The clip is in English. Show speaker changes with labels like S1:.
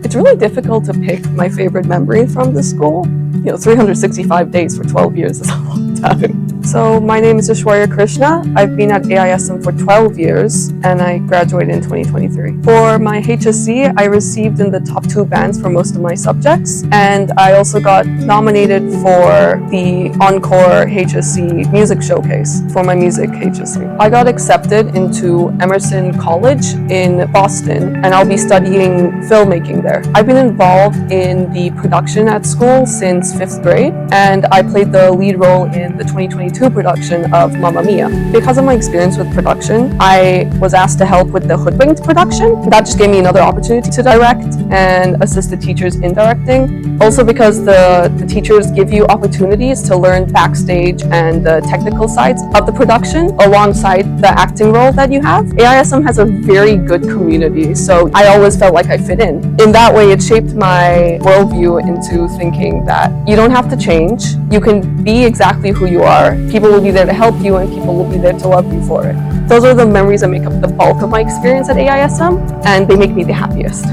S1: It's really difficult to pick my favorite memory from the school. 365 days for 12 years is a long time. So my name is Ishwarya Krishna. I've been at AISM for 12 years and I graduated in 2023. For my HSC, I received in the top 2 bands for most of my subjects, and I also got nominated for the Encore HSC Music Showcase for my music HSC. I got accepted into Emerson College in Boston, and I'll be studying filmmaking there. I've been involved in the production at school since 5th grade, and I played the lead role in the 2022 production of Mamma Mia. Because of my experience with production, I was asked to help with the Hoodwinked production. That just gave me another opportunity to direct and assist the teachers in directing. Also because the teachers give you opportunities to learn backstage and the technical sides of the production alongside the acting role that you have. AISM has a very good community, so I always felt like I fit in. In that way, it shaped my worldview into thinking that you don't have to change. You can be exactly who you are. People will be there to help you and people will be there to love you for it. Those are the memories that make up the bulk of my experience at AISM, and they make me the happiest.